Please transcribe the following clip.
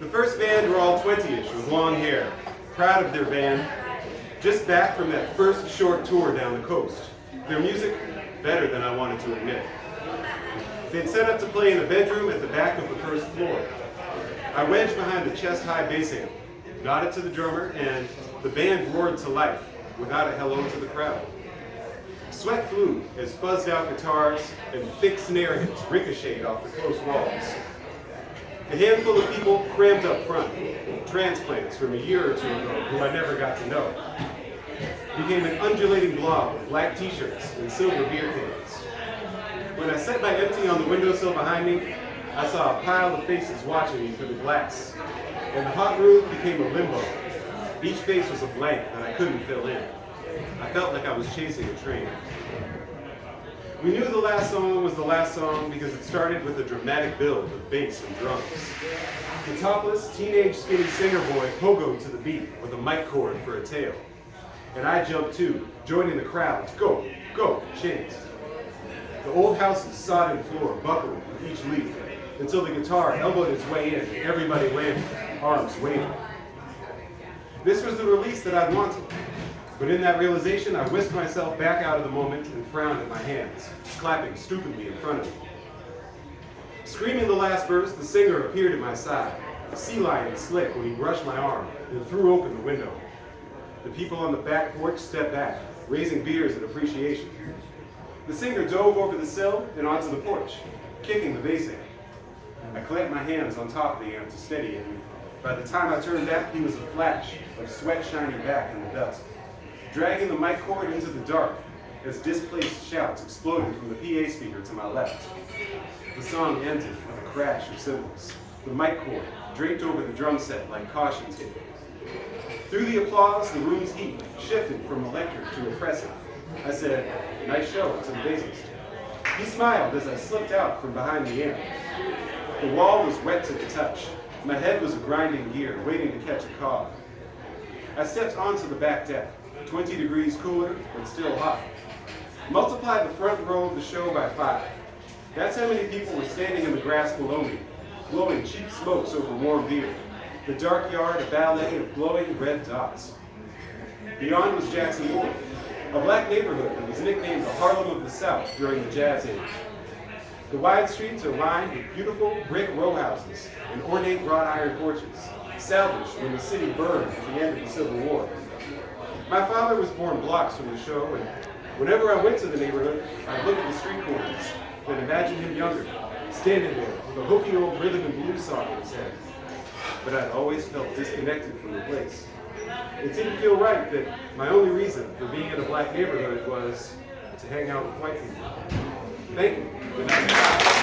The first band were all 20-ish with long hair, proud of their band, just back from that first short tour down the coast. Their music, better than I wanted to admit. They'd set up to play in a bedroom at the back of the first floor. I wedged behind the chest-high bass amp, nodded to the drummer, and the band roared to life without a hello to the crowd. Sweat flew as fuzzed-out guitars and thick snare hits ricocheted off the close walls. A handful of people crammed up front, transplants from a year or two ago who I never got to know, became an undulating blob of black t-shirts and silver beer cans. When I set my empty on the windowsill behind me, I saw a pile of faces watching me through the glass, and the hot room became a limbo. Each face was a blank that I couldn't fill in. I felt like I was chasing a train. We knew the last song was the last song because it started with a dramatic build of bass and drums. The topless, teenage skinny singer boy pogoed to the beat with a mic cord for a tail. And I jumped too, joining the crowd to go, go, chant. The old house's sodden floor buckled with each leap until the guitar elbowed its way in and everybody landed, arms waving. This was the release that I wanted. But in that realization, I whisked myself back out of the moment and frowned at my hands, clapping stupidly in front of me. Screaming the last verse, the singer appeared at my side, sea lion slick when he brushed my arm and threw open the window. The people on the back porch stepped back, raising beers in appreciation. The singer dove over the sill and onto the porch, kicking the bass amp. I clamped my hands on top of the amp to steady it. By the time I turned back, he was a flash of sweat shining back in the dust, dragging the mic cord into the dark as displaced shouts exploded from the PA speaker to my left. The song ended with a crash of cymbals, the mic cord draped over the drum set like caution tape. Through the applause, the room's heat shifted from electric to oppressive. I said, "Nice show," to the bassist. He smiled as I slipped out from behind the amp. The wall was wet to the touch. My head was a grinding gear, waiting to catch a cog. I stepped onto the back deck, 20 degrees cooler, but still hot. Multiply the front row of the show by 5. That's how many people were standing in the grass below me, blowing cheap smokes over warm beer. The dark yard, a ballet of glowing red dots. Beyond was Jackson Wharf, a black neighborhood that was nicknamed the Harlem of the South during the Jazz Age. The wide streets are lined with beautiful brick row houses and ornate wrought iron porches, salvaged when the city burned at the end of the Civil War. My father was born blocks from the show, and whenever I went to the neighborhood, I'd look at the street corners and imagine him younger, standing there with a hokey old rhythm and blues song in his head. But I'd always felt disconnected from the place. It didn't feel right that my only reason for being in a black neighborhood was to hang out with white people. Thank you. Good night.